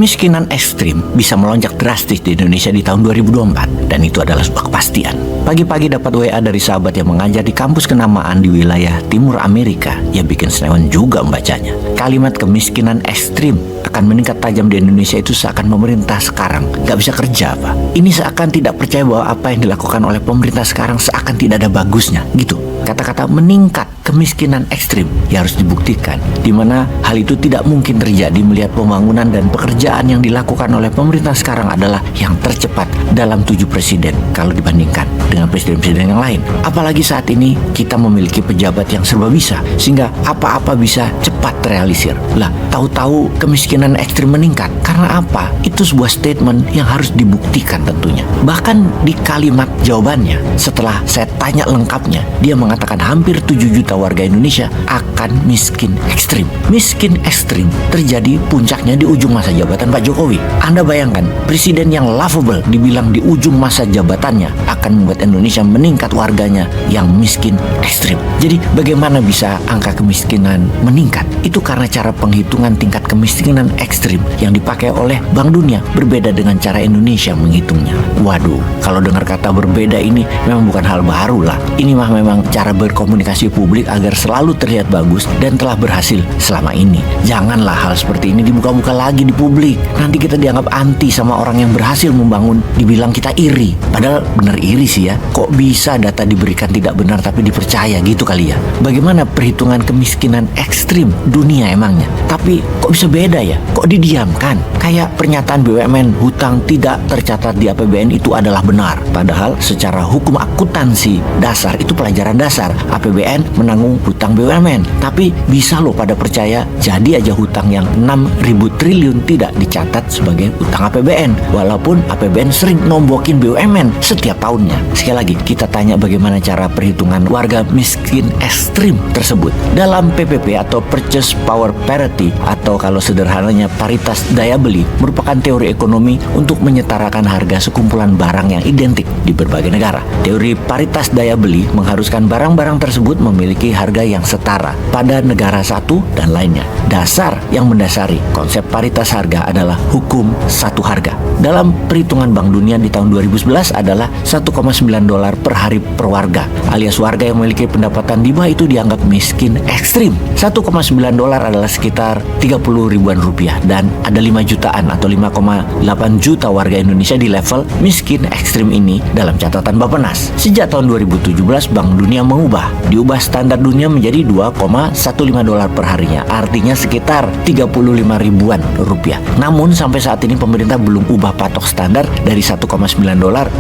Kemiskinan ekstrim bisa melonjak drastis di Indonesia di tahun 2024, dan itu adalah sebuah kepastian. Pagi-pagi dapat WA dari sahabat yang mengajar di kampus kenamaan di wilayah timur Amerika. Ya bikin senewan juga membacanya. Kalimat kemiskinan ekstrim akan meningkat tajam di Indonesia itu seakan pemerintah sekarang gak bisa kerja apa. Ini seakan tidak percaya bahwa apa yang dilakukan oleh pemerintah sekarang seakan tidak ada bagusnya gitu. Kata-kata meningkat kemiskinan ekstrim ya harus dibuktikan, dimana hal itu tidak mungkin terjadi melihat pembangunan dan pekerjaan yang dilakukan oleh pemerintah sekarang adalah yang tercepat dalam 7 presiden kalau dibandingkan dengan presiden-presiden yang lain. Apalagi saat ini kita memiliki pejabat yang serba bisa, sehingga apa-apa bisa cepat terrealisir. Lah, tahu-tahu kemiskinan ekstrim meningkat. Karena apa? Itu sebuah statement yang harus dibuktikan tentunya. Bahkan di kalimat jawabannya, setelah saya tanya lengkapnya, dia mengatakan hampir 7 juta warga Indonesia akan miskin ekstrim. Miskin ekstrim terjadi puncaknya di ujung masa jabatan Pak Jokowi. Anda bayangkan, presiden yang lovable dibilang di ujung masa jabatannya akan membuat Indonesia meningkat warganya yang miskin ekstrim. Jadi bagaimana bisa angka kemiskinan meningkat? Itu karena cara penghitungan tingkat kemiskinan ekstrim yang dipakai oleh Bank Dunia berbeda dengan cara Indonesia menghitungnya. Waduh, kalau dengar kata berbeda ini memang bukan hal baru lah. Ini mah memang cara berkomunikasi publik agar selalu terlihat bagus dan telah berhasil selama ini. Janganlah hal seperti ini dibuka-buka lagi di publik. Nanti kita dianggap anti sama orang yang berhasil membangun, dibilang kita iri. Padahal benar iri sih ya. Kok bisa data diberikan tidak benar tapi dipercaya gitu kali ya? Bagaimana perhitungan kemiskinan ekstrim dunia emangnya? Tapi kok bisa beda ya? Kok didiamkan? Kayak pernyataan BUMN hutang tidak tercatat di APBN itu adalah benar. Padahal secara hukum akuntansi dasar itu pelajaran dasar, APBN menanggung hutang BUMN. Tapi bisa loh pada percaya jadi aja hutang yang 6.000 triliun tidak dicatat sebagai hutang APBN, walaupun APBN sering nombokin BUMN setiap tahunnya. Sekali lagi kita tanya bagaimana cara perhitungan warga miskin ekstrim tersebut. Dalam PPP atau Purchase Power Parity, atau kalau sederhananya paritas daya beli, merupakan teori ekonomi untuk menyetarakan harga sekumpulan barang yang identik di berbagai negara. Teori paritas daya beli mengharuskan barang-barang tersebut memiliki harga yang setara pada negara satu dan lainnya. Dasar yang mendasari konsep paritas harga adalah hukum satu harga. Dalam perhitungan Bank Dunia di tahun 2011 adalah $1,9 per hari per warga, alias warga yang memiliki pendapatan di bawah itu dianggap miskin ekstrim. $1,9 adalah sekitar 30 ribuan rupiah, dan ada 5 jutaan atau 5,8 juta warga Indonesia di level miskin ekstrim ini dalam catatan Bappenas. Sejak tahun 2017 Bank Dunia diubah standar dunia menjadi $2,15 per harinya, artinya sekitar 35 ribuan rupiah. Namun sampai saat ini pemerintah belum ubah patok standar dari $1,9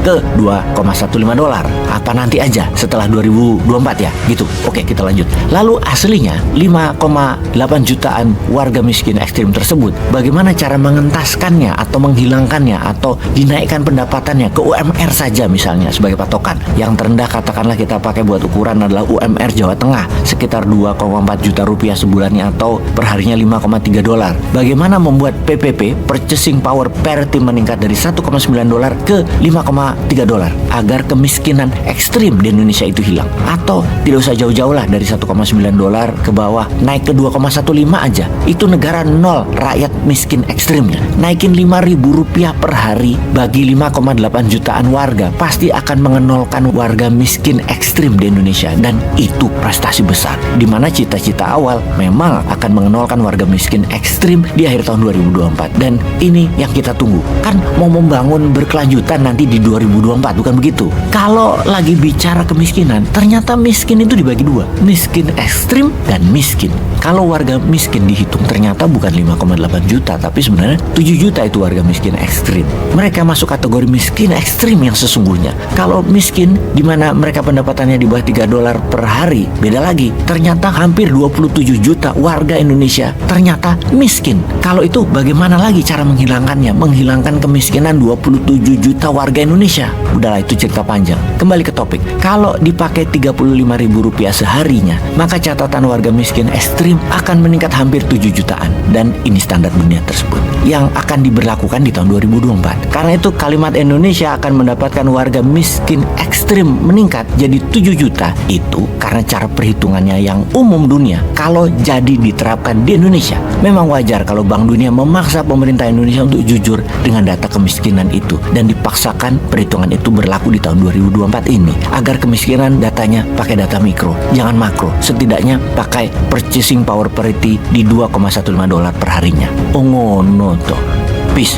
ke $2,15. Apa nanti aja setelah 2024 ya? Gitu. Oke, kita lanjut. Lalu aslinya 5,8 jutaan warga miskin ekstrim tersebut, bagaimana cara mengentaskannya atau menghilangkannya atau dinaikkan pendapatannya ke UMR saja misalnya sebagai patokan. Yang terendah katakanlah kita pakai buat ukuran adalah UMR Jawa Tengah, sekitar 2,4 juta rupiah sebulannya atau perharinya $5,3. Bagaimana membuat PPP Purchasing Power Parity meningkat dari $1,9 ke $5,3 agar kemiskinan ekstrim di Indonesia itu hilang? Atau tidak usah jauh-jauh lah, dari $1,9 ke bawah naik ke 2,15 aja, itu negara nol rakyat miskin ekstrimnya. Naikin Rp5.000 per hari bagi 5,8 jutaan warga pasti akan mengenolkan warga miskin ekstrim di Indonesia, dan itu prestasi besar, di mana cita-cita awal memang akan mengenolkan warga miskin ekstrim di akhir tahun 2024. Dan ini yang kita tunggu. Kan mau membangun berkelanjutan nanti di 2024, bukan begitu? Kalau lagi bicara kemiskinan, ternyata miskin itu dibagi dua, miskin ekstrim dan miskin. Kalau warga miskin dihitung ternyata bukan 5,8 juta, tapi sebenarnya 7 juta itu warga miskin ekstrim. Mereka masuk kategori miskin ekstrim yang sesungguhnya. Kalau miskin di mana mereka pendapatannya di bawah $3 per hari, beda lagi. Ternyata hampir 27 juta warga Indonesia ternyata miskin. Kalau itu bagaimana lagi cara menghilangkannya? Menghilangkan kemiskinan 27 juta warga Indonesia. Udahlah, itu cerita panjang. Kembali ke topik. Kalau dipakai Rp35.000 seharinya, maka catatan warga miskin ekstrim akan meningkat hampir 7 jutaan. Dan dan ini standar dunia tersebut yang akan diberlakukan di tahun 2024. Karena itu kalimat Indonesia akan mendapatkan warga miskin ekstrim meningkat jadi 7 juta itu karena cara perhitungannya yang umum dunia. Kalau jadi diterapkan di Indonesia, memang wajar kalau Bank Dunia memaksa pemerintah Indonesia untuk jujur dengan data kemiskinan itu dan dipaksakan perhitungan itu berlaku di tahun 2024 ini agar kemiskinan datanya pakai data mikro, jangan makro. Setidaknya pakai purchasing power parity di $2,15 per harinya. Oh ngono toh. Peace.